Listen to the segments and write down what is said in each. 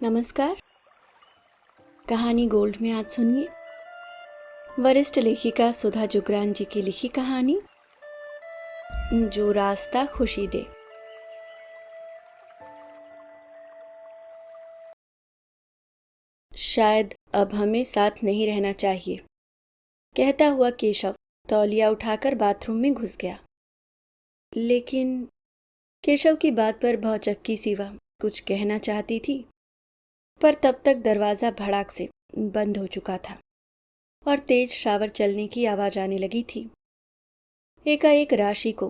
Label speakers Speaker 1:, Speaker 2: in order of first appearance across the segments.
Speaker 1: नमस्कार। कहानी गोल्ड में आज सुनिए वरिष्ठ लेखिका सुधा जुगरान जी की लिखी कहानी जो रास्ता खुशी दे। शायद अब हमें साथ नहीं रहना चाहिए, कहता हुआ केशव तौलिया उठाकर बाथरूम में घुस गया। लेकिन केशव की बात पर भौचक्की सी वह कुछ कहना चाहती थी, पर तब तक दरवाजा भड़ाक से बंद हो चुका था और तेज शावर चलने की आवाज आने लगी थी। एकाएक राशि को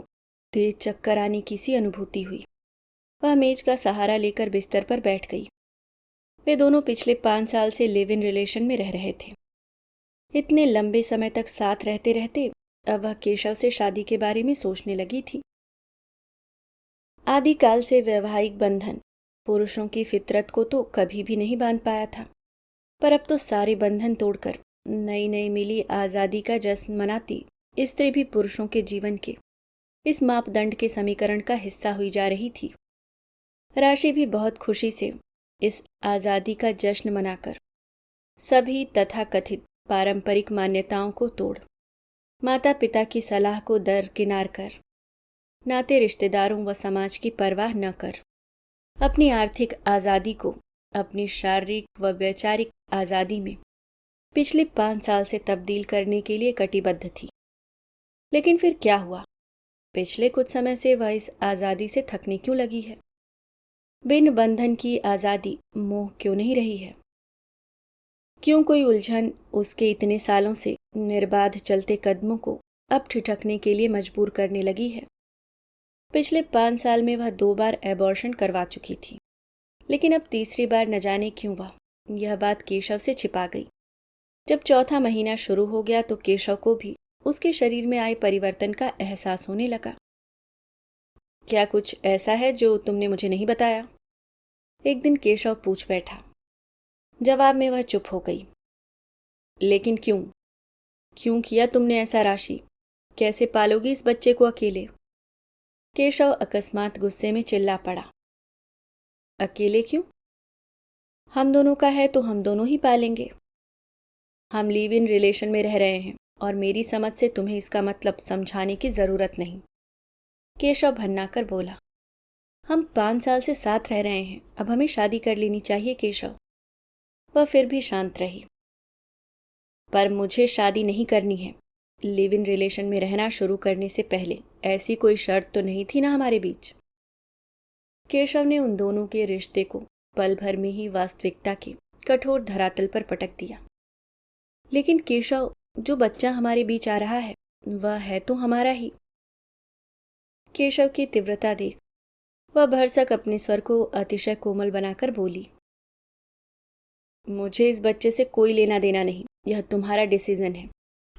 Speaker 1: तेज चक्कर आने की सी अनुभूति हुई। वह मेज का सहारा लेकर बिस्तर पर बैठ गई। वे दोनों पिछले 5 साल से लिव इन रिलेशन में रह रहे थे। इतने लंबे समय तक साथ रहते रहते अब वह केशव से शादी के बारे में सोचने लगी थी। आदिकाल से वैवाहिक बंधन पुरुषों की फितरत को तो कभी भी नहीं बांध पाया था, पर अब तो सारे बंधन तोड़कर नई नई मिली आज़ादी का जश्न मनाती स्त्री भी पुरुषों के जीवन के इस मापदंड के समीकरण का हिस्सा हुई जा रही थी। राशि भी बहुत खुशी से इस आज़ादी का जश्न मनाकर सभी तथाकथित पारंपरिक मान्यताओं को तोड़, माता पिता की सलाह को दरकिनार कर, नाते रिश्तेदारों व समाज की परवाह न कर, अपनी आर्थिक आज़ादी को अपनी शारीरिक व वैचारिक आज़ादी में पिछले 5 साल से तब्दील करने के लिए कटिबद्ध थी। लेकिन फिर क्या हुआ? पिछले कुछ समय से वह इस आज़ादी से थकने क्यों लगी है? बिन बंधन की आज़ादी मोह क्यों नहीं रही है? क्यों कोई उलझन उसके इतने सालों से निर्बाध चलते कदमों को अब ठिठकने के लिए मजबूर करने लगी है? पिछले 5 साल में वह 2 बार एबॉर्शन करवा चुकी थी, लेकिन अब तीसरी बार न जाने क्यों वह यह बात केशव से छिपा गई। जब चौथा महीना शुरू हो गया तो केशव को भी उसके शरीर में आए परिवर्तन का एहसास होने लगा। क्या कुछ ऐसा है जो तुमने मुझे नहीं बताया? एक दिन केशव पूछ बैठा। जवाब में वह चुप हो गई। लेकिन क्यों? क्यों किया तुमने ऐसा राशि? कैसे पालोगी इस बच्चे को अकेले? केशव अकस्मात गुस्से में चिल्ला पड़ा। अकेले क्यों? हम दोनों का है तो हम दोनों ही पालेंगे। हम लिव इन रिलेशन में रह रहे हैं और मेरी समझ से तुम्हें इसका मतलब समझाने की जरूरत नहीं। केशव भन्नाकर बोला। हम 5 साल से साथ रह रहे हैं, अब हमें शादी कर लेनी चाहिए केशव। वह फिर भी शांत रही। पर मुझे शादी नहीं करनी है। लिव इन रिलेशन में रहना शुरू करने से पहले ऐसी कोई शर्त तो नहीं थी ना हमारे बीच। केशव ने उन दोनों के रिश्ते को पल भर में ही वास्तविकता के कठोर धरातल पर पटक दिया। लेकिन केशव, जो बच्चा हमारे बीच आ रहा है वह है तो हमारा ही। केशव की तीव्रता देख वह भरसक अपने स्वर को अतिशय कोमल बनाकर बोली। मुझे इस बच्चे से कोई लेना देना नहीं, यह तुम्हारा डिसीजन है।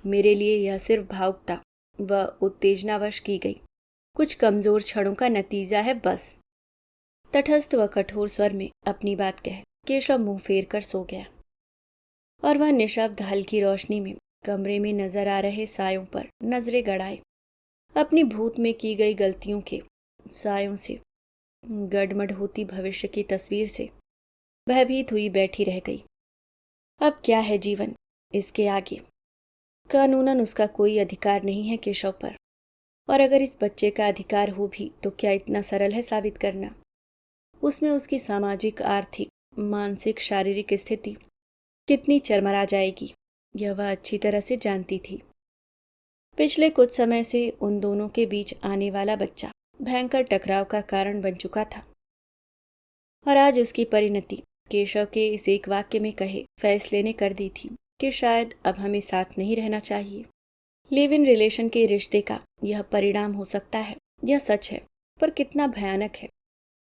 Speaker 1: मेरे लिए यह सिर्फ भावुकता व उत्तेजनावश की गई कुछ कमजोर क्षणों का नतीजा है बस। तटस्थ व कठोर स्वर में अपनी बात कह केशव मुंह फेर कर सो गया और वह निशब्द हल्की रोशनी में कमरे में नजर आ रहे सायों पर नजरें गड़ाए अपनी भूत में की गई गलतियों के सायों से गड़मड़ होती भविष्य की तस्वीर से भयभीत हुई बैठी रह गई। अब क्या है जीवन इसके आगे? कानूनन उसका कोई अधिकार नहीं है केशव पर, और अगर इस बच्चे का अधिकार हो भी तो क्या इतना सरल है साबित करना? उसमें उसकी सामाजिक, आर्थिक, मानसिक, शारीरिक स्थिति कितनी चरमरा जाएगी यह वह अच्छी तरह से जानती थी। पिछले कुछ समय से उन दोनों के बीच आने वाला बच्चा भयंकर टकराव का कारण बन चुका था, और आज उसकी परिणति केशव के इस एक वाक्य में कहे फैसले ने कर दी थी कि शायद अब हमें साथ नहीं रहना चाहिए। लिव इन रिलेशन के रिश्ते का यह परिणाम हो सकता है, यह सच है, पर कितना भयानक है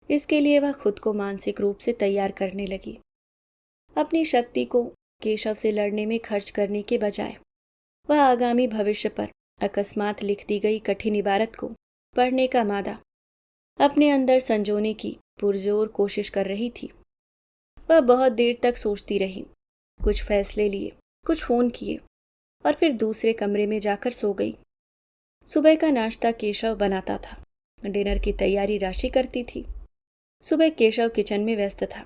Speaker 1: इसके लिए वह खुद को मानसिक रूप से तैयार करने लगी। अपनी शक्ति को केशव से लड़ने में खर्च करने के बजाय वह आगामी भविष्य पर अकस्मात लिख दी गई कठिन इबारत को पढ़ने का मादा अपने अंदर संजोने की पुरजोर कोशिश कर रही थी। वह बहुत देर तक सोचती रही, कुछ फैसले लिए, कुछ फोन किए और फिर दूसरे कमरे में जाकर सो गई। सुबह का नाश्ता केशव बनाता था, डिनर की तैयारी राशि करती थी। सुबह केशव किचन में व्यस्त था।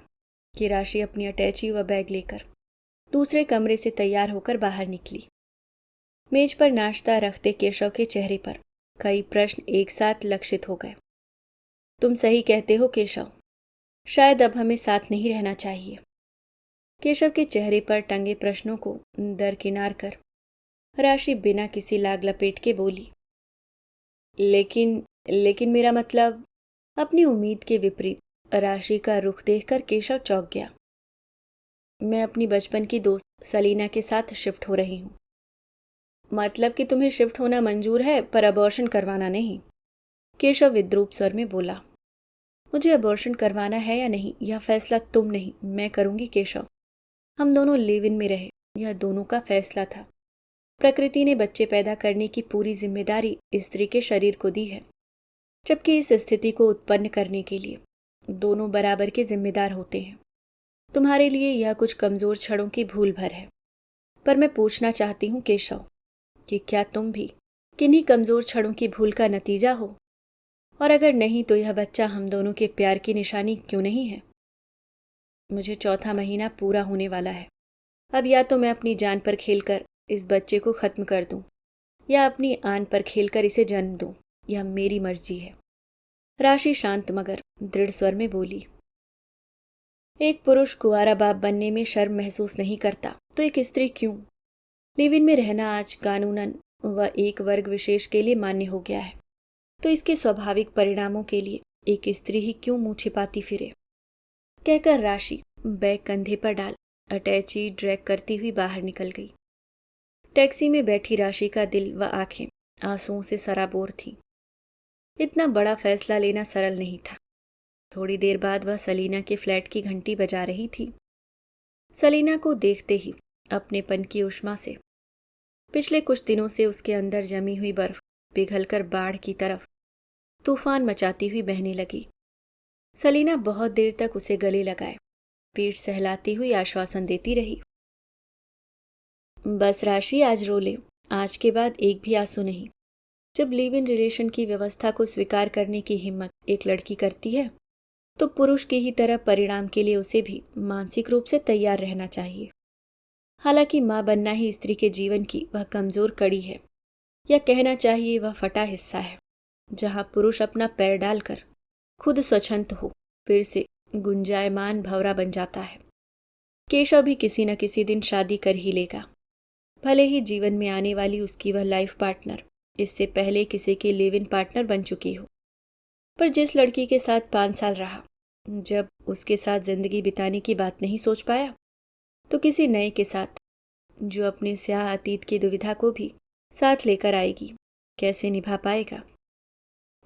Speaker 1: कि राशि अपनी अटैची व बैग लेकर दूसरे कमरे से तैयार होकर बाहर निकली। मेज पर नाश्ता रखते केशव के चेहरे पर कई प्रश्न एक साथ लक्षित हो गए। तुम सही कहते हो केशव, शायद अब हमें साथ नहीं रहना चाहिए। केशव के चेहरे पर टंगे प्रश्नों को दरकिनार कर राशि बिना किसी लाग लपेट के बोली, लेकिन मेरा मतलब। अपनी उम्मीद के विपरीत राशि का रुख देखकर केशव चौंक गया। मैं अपनी बचपन की दोस्त सलीना के साथ शिफ्ट हो रही हूँ। मतलब कि तुम्हें शिफ्ट होना मंजूर है पर अबॉर्शन करवाना नहीं? केशव विद्रूप स्वर में बोला। मुझे अबॉर्शन करवाना है या नहीं यह फैसला तुम नहीं मैं करूंगी केशव। हम दोनों लिव इन में रहे, यह दोनों का फैसला था। प्रकृति ने बच्चे पैदा करने की पूरी जिम्मेदारी स्त्री के शरीर को दी है, जबकि इस स्थिति को उत्पन्न करने के लिए दोनों बराबर के जिम्मेदार होते हैं। तुम्हारे लिए यह कुछ कमजोर छड़ों की भूल भर है, पर मैं पूछना चाहती हूँ केशव कि क्या तुम भी किन्हीं कमजोर छड़ों की भूल का नतीजा हो? और अगर नहीं तो यह बच्चा हम दोनों के प्यार की निशानी क्यों नहीं है? मुझे चौथा महीना पूरा होने वाला है। अब या तो मैं अपनी जान पर खेलकर इस बच्चे को खत्म कर दूं या अपनी आन पर खेलकर इसे जन्म दूं, यह मेरी मर्जी है। राशि शांत मगर दृढ़ स्वर में बोली। एक पुरुष कुंवारा बाप बनने में शर्म महसूस नहीं करता तो एक स्त्री क्यों? लिव इन में रहना आज कानूनन व एक वर्ग विशेष के लिए मान्य हो गया है, तो इसके स्वाभाविक परिणामों के लिए एक स्त्री ही क्यों मुंह छिपाती फिरे? कहकर राशि बैग कंधे पर डाल अटैची ड्रैग करती हुई बाहर निकल गई। टैक्सी में बैठी राशि का दिल व आंखें आंसुओं से सराबोर थीं। इतना बड़ा फैसला लेना सरल नहीं था। थोड़ी देर बाद वह सलीना के फ्लैट की घंटी बजा रही थी। सलीना को देखते ही अपनेपन की उष्मा से पिछले कुछ दिनों से उसके अंदर जमी हुई बर्फ पिघलकर बाढ़ की तरफ तूफान मचाती हुई बहने लगी। सलीना बहुत देर तक उसे गले लगाए पीठ सहलाती हुई आश्वासन देती रही। बस राशि आज रो ले, आज के बाद एक भी आंसू नहीं। जब लिव इन रिलेशन की व्यवस्था को स्वीकार करने की हिम्मत एक लड़की करती है तो पुरुष की ही तरह परिणाम के लिए उसे भी मानसिक रूप से तैयार रहना चाहिए। हालांकि मां बनना ही स्त्री के जीवन की वह कमजोर कड़ी है, या कहना चाहिए वह फटा हिस्सा है, जहां पुरुष अपना पैर डालकर खुद स्वच्छंद हो फिर से गुंजायमान भंवरा बन जाता है। केशव भी किसी न किसी दिन शादी कर ही लेगा, भले ही जीवन में आने वाली उसकी वह लाइफ पार्टनर इससे पहले किसी की लिव इन पार्टनर बन चुकी हो। पर जिस लड़की के साथ 5 साल रहा, जब उसके साथ जिंदगी बिताने की बात नहीं सोच पाया तो किसी नए के साथ जो अपने स्याह अतीत की दुविधा को भी साथ लेकर आएगी कैसे निभा पाएगा?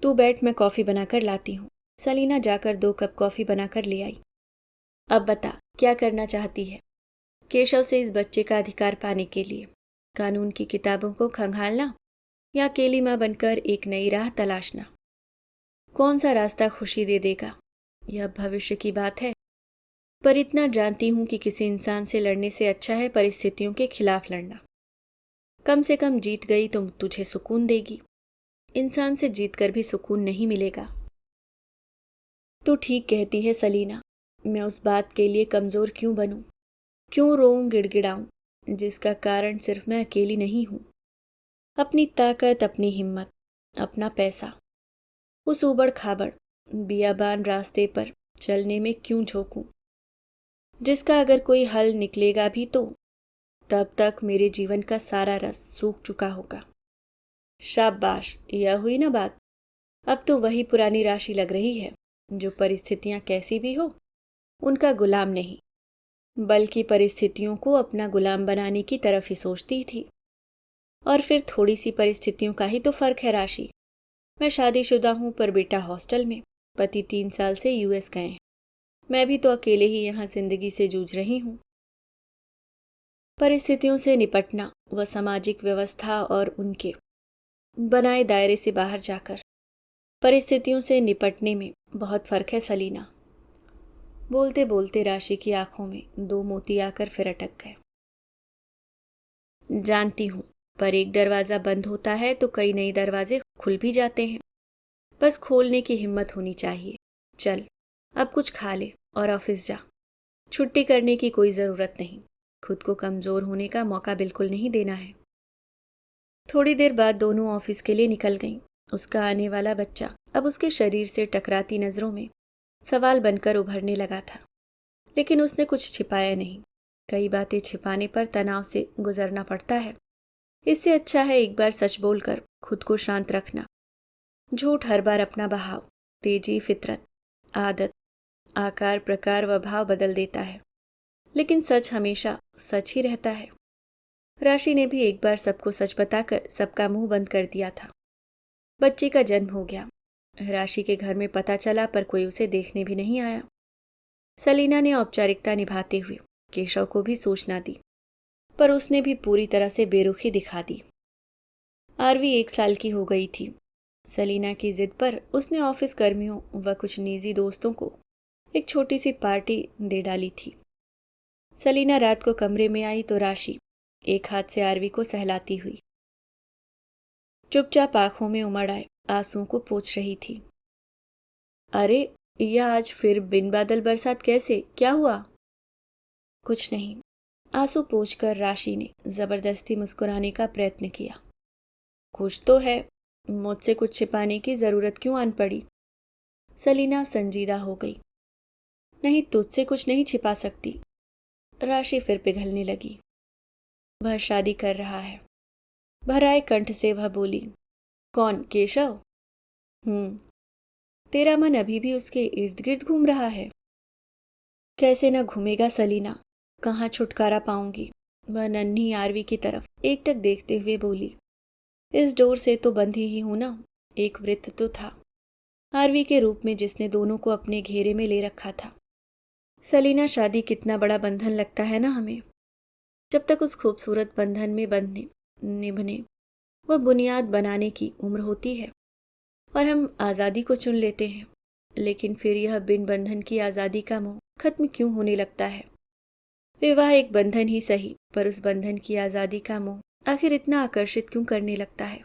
Speaker 1: तू बैठ, मैं कॉफी बनाकर लाती हूँ। सलीना जाकर 2 कप कॉफी बनाकर ले आई। अब बता क्या करना चाहती है? केशव से इस बच्चे का अधिकार पाने के लिए कानून की किताबों को खंगालना या अकेली मां बनकर एक नई राह तलाशना? कौन सा रास्ता खुशी दे देगा यह भविष्य की बात है, पर इतना जानती हूं कि किसी इंसान से लड़ने से अच्छा है परिस्थितियों के खिलाफ लड़ना। कम से कम जीत गई तो तुझे सुकून देगी, इंसान से जीतकर भी सुकून नहीं मिलेगा। तू ठीक कहती है सलीना, मैं उस बात के लिए कमजोर क्यों बनूं, क्यों रोऊं गिड़गिड़ाऊं, जिसका कारण सिर्फ मैं अकेली नहीं हूं। अपनी ताकत, अपनी हिम्मत, अपना पैसा उस उबड़ खाबड़ बियाबान रास्ते पर चलने में क्यों झोंकूं, जिसका अगर कोई हल निकलेगा भी तो तब तक मेरे जीवन का सारा रस सूख चुका होगा। शाबाश, यह हुई ना बात। अब तो वही पुरानी राशि लग रही है जो परिस्थितियां कैसी भी हो उनका गुलाम नहीं, बल्कि परिस्थितियों को अपना गुलाम बनाने की तरफ ही सोचती थी। और फिर थोड़ी सी परिस्थितियों का ही तो फर्क है राशि। मैं शादीशुदा हूं पर बेटा हॉस्टल में, पति 3 साल से यूएस गए हैं, मैं भी तो अकेले ही यहाँ जिंदगी से जूझ रही हूँ। परिस्थितियों से निपटना व सामाजिक व्यवस्था और उनके बनाए दायरे से बाहर जाकर परिस्थितियों से निपटने में बहुत फर्क है सलीना। बोलते बोलते राशि की आंखों में 2 मोती आकर फिर अटक गए। जानती हूं, पर एक दरवाजा बंद होता है तो कई नए दरवाजे खुल भी जाते हैं, बस खोलने की हिम्मत होनी चाहिए। चल अब कुछ खा ले और ऑफिस जा। छुट्टी करने की कोई ज़रूरत नहीं। खुद को कमज़ोर होने का मौका बिल्कुल नहीं देना है। थोड़ी देर बाद दोनों ऑफिस के लिए निकल गईं। उसका आने वाला बच्चा अब उसके शरीर से टकराती नज़रों में सवाल बनकर उभरने लगा था, लेकिन उसने कुछ छिपाया नहीं। कई बातें छिपाने पर तनाव से गुजरना पड़ता है। इससे अच्छा है एक बार सच बोलकर खुद को शांत रखना। झूठ हर बार अपना बहाव, तेजी, फितरत, आदत, आकार, प्रकार व भाव बदल देता है, लेकिन सच हमेशा सच ही रहता है। राशि ने भी एक बार सबको सच बताकर सबका मुंह बंद कर दिया था। बच्चे का जन्म हो गया। राशि के घर में पता चला पर कोई उसे देखने भी नहीं आया। सलीना ने औपचारिकता निभाते हुए केशव को भी सूचना दी, पर उसने भी पूरी तरह से बेरुखी दिखा दी। आरवी 1 साल की हो गई थी। सलीना की जिद पर उसने ऑफिस कर्मियों व कुछ निजी दोस्तों को एक छोटी सी पार्टी दे डाली थी। सलीना रात को कमरे में आई तो राशि एक हाथ से आरवी को सहलाती हुई चुपचाप आंखों में उमड़ आए आंसुओं को पोंछ रही थी। अरे, यह आज फिर बिन बादल बरसात कैसे? क्या हुआ? कुछ नहीं। आंसू पोंछकर राशि ने जबरदस्ती मुस्कुराने का प्रयत्न किया। कुछ तो है, मुझसे कुछ छिपाने की जरूरत क्यों आन पड़ी? सलीना संजीदा हो गई। नहीं, तुझसे कुछ नहीं छिपा सकती। राशि फिर पिघलने लगी। वह शादी कर रहा है। भराए कंठ से वह बोली। कौन, केशव? तेरा मन अभी भी उसके इर्द गिर्द घूम रहा है? कैसे न घूमेगा सलीना, कहाँ छुटकारा पाऊंगी? वह नन्ही आरवी की तरफ एकटक देखते हुए बोली। इस डोर से तो बंधी ही हूं ना। एक वृत्त तो था आरवी के रूप में जिसने दोनों को अपने घेरे में ले रखा था। सलीना, शादी कितना बड़ा बंधन लगता है ना हमें। जब तक उस खूबसूरत बंधन में बंधने, निभने व बुनियाद बनाने की उम्र होती है और हम आज़ादी को चुन लेते हैं, लेकिन फिर यह बिन बंधन की आज़ादी का मोह खत्म क्यों होने लगता है? विवाह एक बंधन ही सही, पर उस बंधन की आज़ादी का मोह आखिर इतना आकर्षित क्यों करने लगता है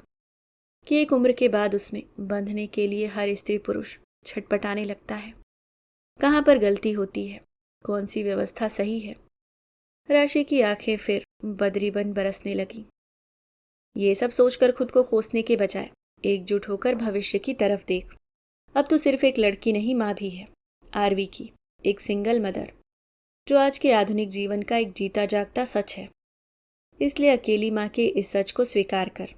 Speaker 1: कि एक उम्र के बाद उसमें बंधने के लिए हर स्त्री पुरुष छटपटाने लगता है? कहाँ पर गलती होती है? कौन सी व्यवस्था सही है? राशि की आंखें फिर बदरी बन बरसने लगी। ये सब सोचकर खुद को कोसने के बजाय एकजुट होकर भविष्य की तरफ देख। अब तो सिर्फ एक लड़की नहीं, माँ भी है, आरवी की, एक सिंगल मदर, जो आज के आधुनिक जीवन का एक जीता जागता सच है। इसलिए अकेली माँ के इस सच को स्वीकार कर।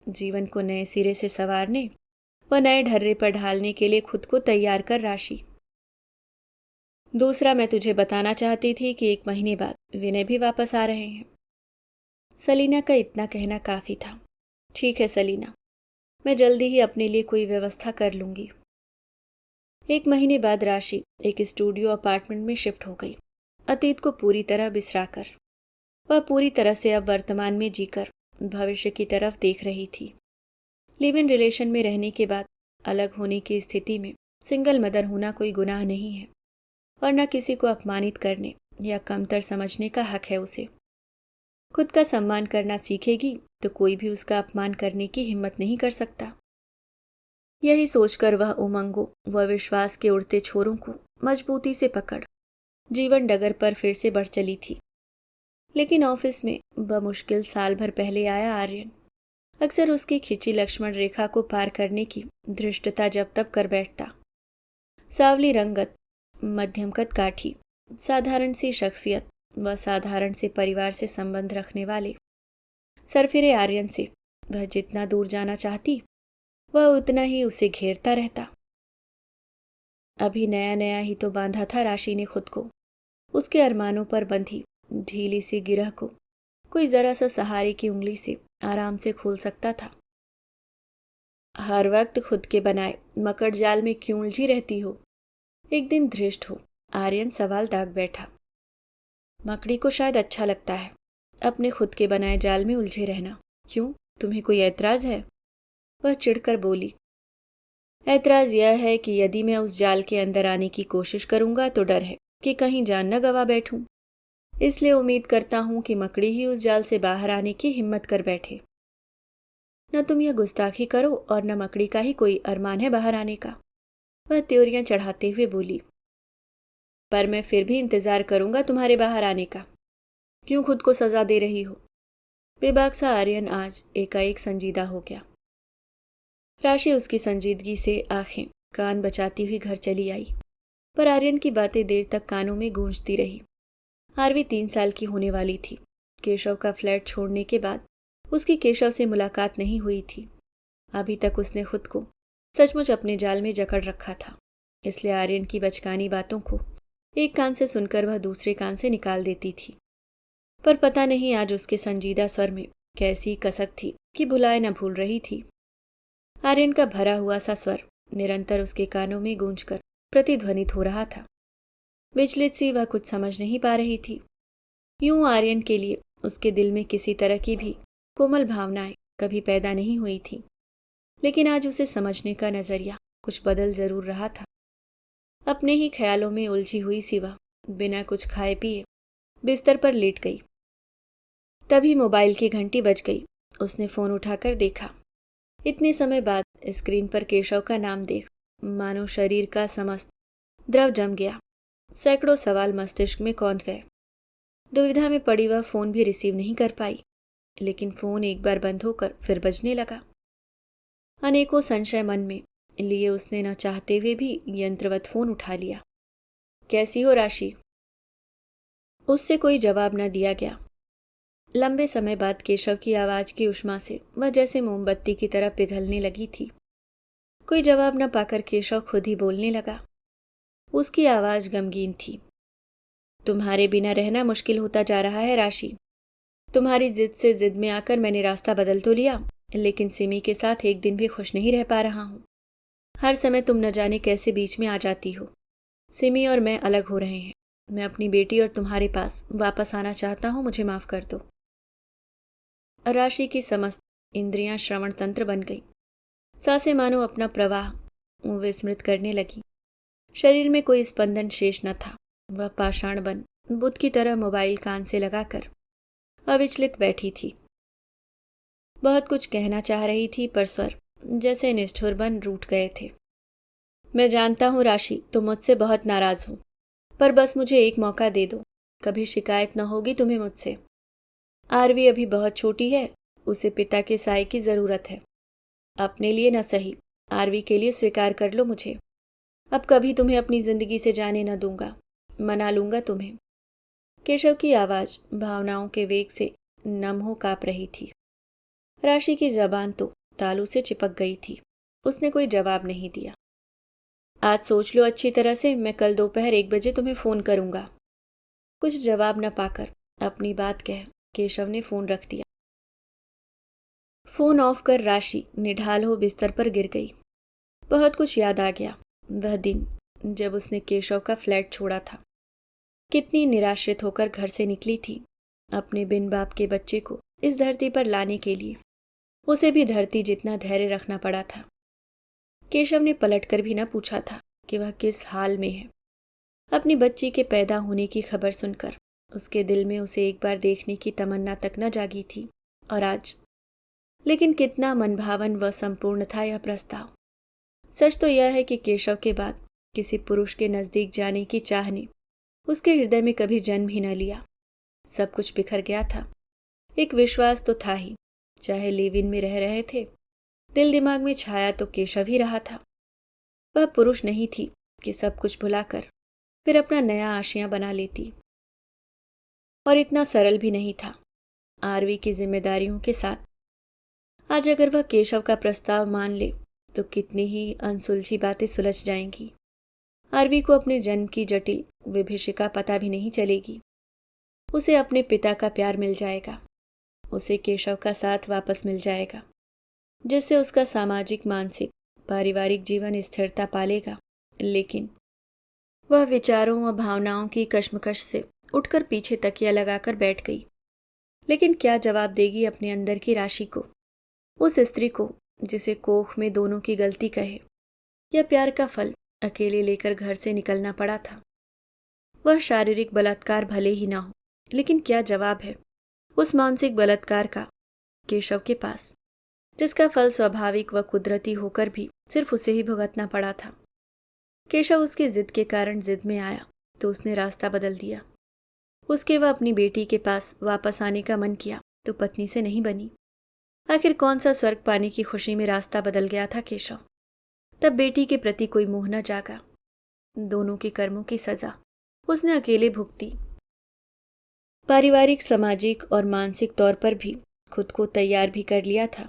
Speaker 1: जीवन को नए सिरे से संवारने व नए ढर्रे पर ढालने के लिए खुद को तैयार कर राशि। दूसरा, मैं तुझे बताना चाहती थी कि 1 महीने बाद विनय भी वापस आ रहे हैं। सलीना का इतना कहना काफी था। ठीक है सलीना, मैं जल्दी ही अपने लिए कोई व्यवस्था कर लूंगी। 1 महीने बाद राशि एक स्टूडियो अपार्टमेंट में शिफ्ट हो गई। अतीत को पूरी तरह बिसराकर वह पूरी तरह से अब वर्तमान में जीकर भविष्य की तरफ देख रही थी। लिव इन रिलेशन में रहने के बाद अलग होने की स्थिति में सिंगल मदर होना कोई गुनाह नहीं है और न किसी को अपमानित करने या कमतर समझने का हक है उसे। खुद का सम्मान करना सीखेगी तो कोई भी उसका अपमान करने की हिम्मत नहीं कर सकता। यही सोचकर वह उमंगों व विश्वास के उड़ते छोरों को मजबूती से पकड़ जीवन डगर पर फिर से बढ़ चली थी। लेकिन ऑफिस में बमुश्किल साल भर पहले आया आर्यन अक्सर उसकी खिंची लक्ष्मण रेखा को पार करने की धृष्टता जब तब कर बैठता। सावली रंगत, मध्यम कद काठी, साधारण सी शख्सियत व साधारण से परिवार से संबंध रखने वाले सरफिरे आर्यन से वह जितना दूर जाना चाहती वह उतना ही उसे घेरता रहता। अभी नया नया ही तो बांधा था राशि ने खुद को। उसके अरमानों पर बंधी ढीली सी गिरह को कोई जरा सा सहारे की उंगली से आराम से खोल सकता था। हर वक्त खुद के बनाए मकड़ जाल में क्यों उलझी रहती हो? एक दिन धृष्ट हो आर्यन सवाल दाग बैठा। मकड़ी को शायद अच्छा लगता है अपने खुद के बनाए जाल में उलझे रहना। क्यों, तुम्हें कोई ऐतराज है? वह चिढ़कर बोली। ऐतराज यह है कि यदि मैं उस जाल के अंदर आने की कोशिश करूंगा तो डर है कि कहीं जान न गवा बैठूं। इसलिए उम्मीद करता हूं कि मकड़ी ही उस जाल से बाहर आने की हिम्मत कर बैठे। न तुम यह गुस्ताखी करो और न मकड़ी का ही कोई अरमान है बाहर आने का। वह त्योरियां चढ़ाते हुए बोली। पर मैं फिर भी इंतजार करूंगा तुम्हारे बाहर आने का। क्यों खुद को सजा दे रही हो? बेबाक सा आर्यन आज एकाएक संजीदा हो गया। राशि उसकी संजीदगी से आंखें कान बचाती हुई घर चली आई, पर आर्यन की बातें देर तक कानों में गूंजती रही। आरवी 3 साल की होने वाली थी। केशव का फ्लैट छोड़ने के बाद उसकी केशव से मुलाकात नहीं हुई थी। अभी तक उसने खुद को सचमुच अपने जाल में जकड़ रखा था, इसलिए आर्यन की बचकानी बातों को एक कान से सुनकर वह दूसरे कान से निकाल देती थी। पर पता नहीं आज उसके संजीदा स्वर में कैसी कसक थी कि भुलाए न भूल रही थी। आर्यन का भरा हुआ सा स्वर निरंतर उसके कानों में गूंजकर प्रतिध्वनित हो रहा था। विचलित सी वह कुछ समझ नहीं पा रही थी। यूं आर्यन के लिए उसके दिल में किसी तरह की भी कोमल भावनाएं कभी पैदा नहीं हुई थी, लेकिन आज उसे समझने का नजरिया कुछ बदल जरूर रहा था। अपने ही ख्यालों में उलझी हुई सी वह बिना कुछ खाए पिए बिस्तर पर लेट गई। तभी मोबाइल की घंटी बज गई। उसने फोन उठाकर देखा। इतने समय बाद स्क्रीन पर केशव का नाम देख मानो शरीर का समस्त द्रव जम गया। सैकड़ों सवाल मस्तिष्क में कौंध गए। दुविधा में पड़ी वह फोन भी रिसीव नहीं कर पाई, लेकिन फोन एक बार बंद होकर फिर बजने लगा। अनेकों संशय मन में लिए उसने न चाहते हुए भी यंत्रवत फोन उठा लिया। कैसी हो राशि? उससे कोई जवाब न दिया गया। लंबे समय बाद केशव की आवाज की उष्मा से वह जैसे मोमबत्ती की तरह पिघलने लगी थी। कोई जवाब न पाकर केशव खुद ही बोलने लगा। उसकी आवाज गमगीन थी। तुम्हारे बिना रहना मुश्किल होता जा रहा है राशि। तुम्हारी जिद से जिद में आकर मैंने रास्ता बदल तो लिया, लेकिन सिमी के साथ एक दिन भी खुश नहीं रह पा रहा हूं। हर समय तुम न जाने कैसे बीच में आ जाती हो। सिमी और मैं अलग हो रहे हैं। मैं अपनी बेटी और तुम्हारे पास वापस आना चाहता हूं, मुझे माफ कर दो। राशि की समस्त इंद्रियां श्रवण तंत्र बन गई। सांसें मानो अपना प्रवाह विस्मृत करने लगी। शरीर में कोई स्पंदन शेष न था। वह पाषाण बन बुद्ध की तरह मोबाइल कान से लगाकर अविचलित बैठी थी। बहुत कुछ कहना चाह रही थी, पर स्वर जैसे निष्ठुर बन रूठ गए थे। मैं जानता हूं राशि, तुम मुझसे बहुत नाराज हो, पर बस मुझे एक मौका दे दो। कभी शिकायत न होगी तुम्हें मुझसे। आरवी अभी बहुत छोटी है, उसे पिता के साय की जरूरत है। अपने लिए न सही, आरवी के लिए स्वीकार कर लो मुझे। अब कभी तुम्हें अपनी जिंदगी से जाने न दूंगा, मना लूंगा तुम्हें। केशव की आवाज भावनाओं के वेग से नम हो कांप रही थी। राशि की जबान तो तालू से चिपक गई थी। उसने कोई जवाब नहीं दिया। आज सोच लो अच्छी तरह से, मैं कल दोपहर 1 बजे तुम्हें फोन करूंगा। कुछ जवाब न पाकर अपनी बात कह केशव ने फोन रख दिया। फोन ऑफ कर राशि निढाल हो बिस्तर पर गिर गई। बहुत कुछ याद आ गया। वह दिन जब उसने केशव का फ्लैट छोड़ा था। कितनी निराश्रित होकर घर से निकली थी अपने बिन बाप के बच्चे को इस धरती पर लाने के लिए। उसे भी धरती जितना धैर्य रखना पड़ा था। केशव ने पलटकर भी न पूछा था कि वह किस हाल में है। अपनी बच्ची के पैदा होने की खबर सुनकर उसके दिल में उसे एक बार देखने की तमन्ना तक न जागी थी। और आज लेकिन कितना मनभावन व संपूर्ण था यह प्रस्ताव। सच तो यह है कि केशव के बाद किसी पुरुष के नजदीक जाने की चाह ने उसके हृदय में कभी जन्म ही न लिया। सब कुछ बिखर गया था। एक विश्वास तो था ही, चाहे लिव इन में रह रहे थे, दिल दिमाग में छाया तो केशव ही रहा था। वह पुरुष नहीं थी कि सब कुछ भुलाकर फिर अपना नया आशियां बना लेती। और इतना सरल भी नहीं था। आरवी की जिम्मेदारियों के साथ आज अगर वह केशव का प्रस्ताव मान ले तो कितनी ही अनसुलझी बातें सुलझ जाएंगी। आरवी को अपने जन्म की जटिल विभीषिका पता भी नहीं चलेगी। उसे अपने पिता का प्यार मिल जाएगा। उसे केशव का साथ वापस मिल जाएगा, जिससे उसका सामाजिक, मानसिक, पारिवारिक जीवन स्थिरता पालेगा। लेकिन वह विचारों व भावनाओं की कश्मकश से उठकर पीछे तकिया लगाकर बैठ गई। लेकिन क्या जवाब देगी अपने अंदर की राशि को, उस स्त्री को जिसे कोख में दोनों की गलती कहे या प्यार का फल अकेले लेकर घर से निकलना पड़ा था। वह शारीरिक बलात्कार भले ही ना हो, लेकिन क्या जवाब है उस मानसिक बलात्कार का केशव के पास, जिसका फल स्वाभाविक व कुदरती होकर भी सिर्फ उसे ही भुगतना पड़ा था। केशव उसकी जिद के कारण जिद में आया तो उसने रास्ता बदल दिया। उसके वह अपनी बेटी के पास वापस आने का मन किया तो पत्नी से नहीं बनी। आखिर कौन सा स्वर्ग पाने की खुशी में रास्ता बदल गया था केशव। तब बेटी के प्रति कोई मोह न जागा। दोनों के कर्मों की सजा उसने अकेले भुगती। पारिवारिक, सामाजिक और मानसिक तौर पर भी खुद को तैयार भी कर लिया था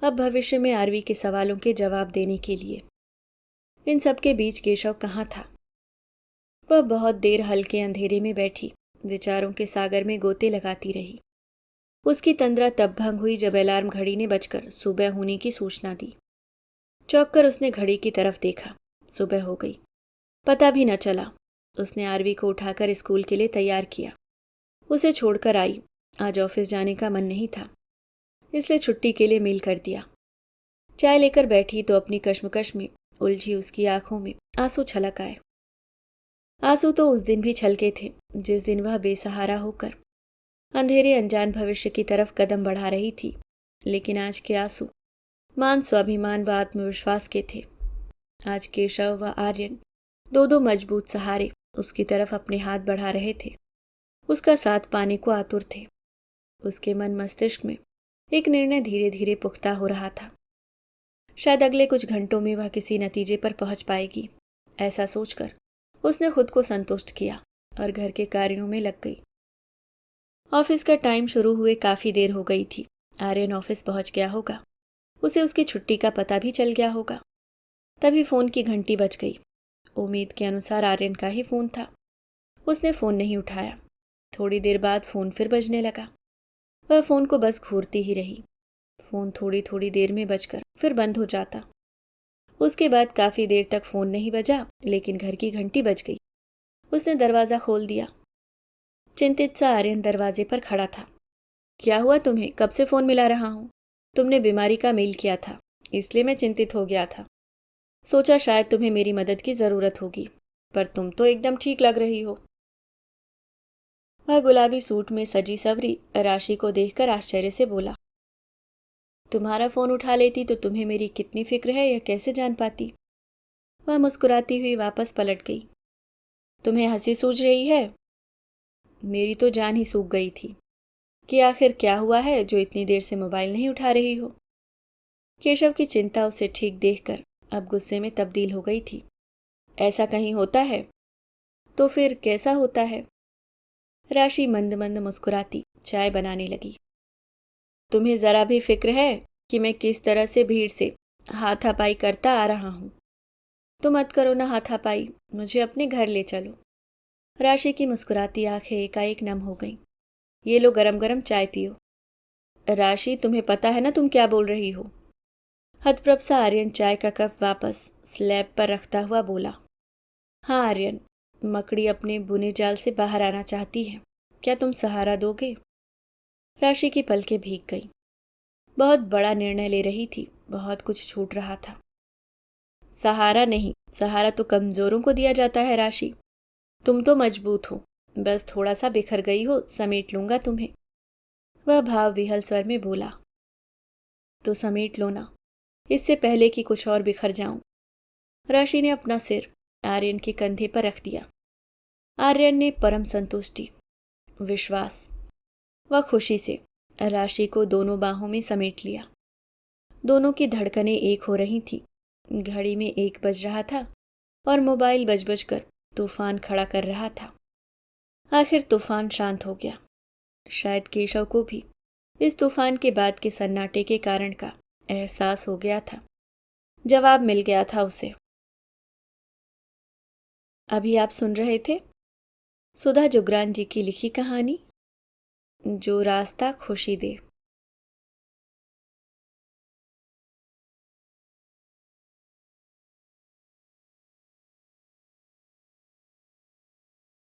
Speaker 1: अब भविष्य में आरवी के सवालों के जवाब देने के लिए। इन सब के बीच केशव कहाँ था। वह बहुत देर हल्के अंधेरे में बैठी विचारों के सागर में गोते लगाती रही। उसकी तंद्रा तब भंग हुई जब अलार्म घड़ी ने बजकर सुबह होने की सूचना दी। चौंक कर उसने घड़ी की तरफ देखा। सुबह हो गई, पता भी न चला। उसने आरवी को उठाकर स्कूल के लिए तैयार किया। उसे छोड़कर आई। आज ऑफिस जाने का मन नहीं था, इसलिए छुट्टी के लिए मेल कर दिया। चाय लेकर बैठी तो अपनी कश्मकश में उलझी उसकी आंखों में आंसू छलक आए। आंसू तो उस दिन भी छलके थे जिस दिन वह बेसहारा होकर अंधेरे अनजान भविष्य की तरफ कदम बढ़ा रही थी। लेकिन आज के आंसू मान, स्वाभिमान व आत्मविश्वास के थे। आज केशव व आर्यन दो दो मजबूत सहारे उसकी तरफ अपने हाथ बढ़ा रहे थे। उसका साथ पाने को आतुर थे। उसके मन मस्तिष्क में एक निर्णय धीरे धीरे पुख्ता हो रहा था। शायद अगले कुछ घंटों में वह किसी नतीजे पर पहुंच पाएगी। ऐसा सोचकर उसने खुद को संतुष्ट किया और घर के कार्यों में लग गई। ऑफिस का टाइम शुरू हुए काफी देर हो गई थी। आर्यन ऑफिस पहुंच गया होगा। उसे उसकी छुट्टी का पता भी चल गया होगा। तभी फोन की घंटी बज गई। उम्मीद के अनुसार आर्यन का ही फोन था। उसने फोन नहीं उठाया। थोड़ी देर बाद फोन फिर बजने लगा। वह फोन को बस घूरती ही रही। फोन थोड़ी थोड़ी देर में बजकर फिर बंद हो जाता। उसके बाद काफी देर तक फोन नहीं बजा, लेकिन घर की घंटी बज गई। उसने दरवाजा खोल दिया। चिंतित सा आर्यन दरवाजे पर खड़ा था। क्या हुआ तुम्हें? कब से फोन मिला रहा हूं। तुमने बीमारी का मेल किया था, इसलिए मैं चिंतित हो गया था। सोचा शायद तुम्हें मेरी मदद की जरूरत होगी, पर तुम तो एकदम ठीक लग रही हो। वह गुलाबी सूट में सजी सवरी राशि को देखकर आश्चर्य से बोला, तुम्हारा फोन उठा लेती तो तुम्हें मेरी कितनी फिक्र है यह कैसे जान पाती। वह मुस्कुराती हुई वापस पलट गई। तुम्हें हंसी सूझ रही है? मेरी तो जान ही सूख गई थी कि आखिर क्या हुआ है जो इतनी देर से मोबाइल नहीं उठा रही हो। केशव की चिंता उसे ठीक देखकर अब गुस्से में तब्दील हो गई थी। ऐसा कहीं होता है? तो फिर कैसा होता है? राशि मंद मंद मुस्कुराती चाय बनाने लगी। तुम्हें जरा भी फिक्र है कि मैं किस तरह से भीड़ से हाथापाई करता आ रहा हूं? तो मत करो ना हाथापाई, मुझे अपने घर ले चलो। राशि की मुस्कुराती आंखें एकाएक नम हो गईं। ये लो गरम गरम चाय पियो। राशि, तुम्हें पता है ना तुम क्या बोल रही हो? हतप्रभ सा आर्यन चाय का कप वापस स्लैब पर रखता हुआ बोला, हाँ आर्यन, मकड़ी अपने बुने जाल से बाहर आना चाहती है। क्या तुम सहारा दोगे? राशि की पलकें भीग गईं। बहुत बड़ा निर्णय ले रही थी, बहुत कुछ छूट रहा था। सहारा नहीं, सहारा तो कमजोरों को दिया जाता है राशि। तुम तो मजबूत हो, बस थोड़ा सा बिखर गई हो, समेट लूंगा तुम्हें। वह भाव विहल स्वर में बोला। तो समेट लो ना, इससे पहले कि कुछ और बिखर जाऊं। राशि ने अपना सिर आर्यन के कंधे पर रख दिया। आर्यन ने परम संतुष्टि, विश्वास व खुशी से राशि को दोनों बाहों में समेट लिया। दोनों की धड़कनें एक हो रही थी। घड़ी में 1 बज रहा था और मोबाइल बज बज कर तूफान खड़ा कर रहा था। आखिर तूफान शांत हो गया। शायद केशव को भी इस तूफान के बाद के सन्नाटे के कारण का एहसास हो गया था। जवाब मिल गया था उसे। अभी आप सुन रहे थे सुधा जुगरान जी की लिखी कहानी जो रास्ता खुशी दे।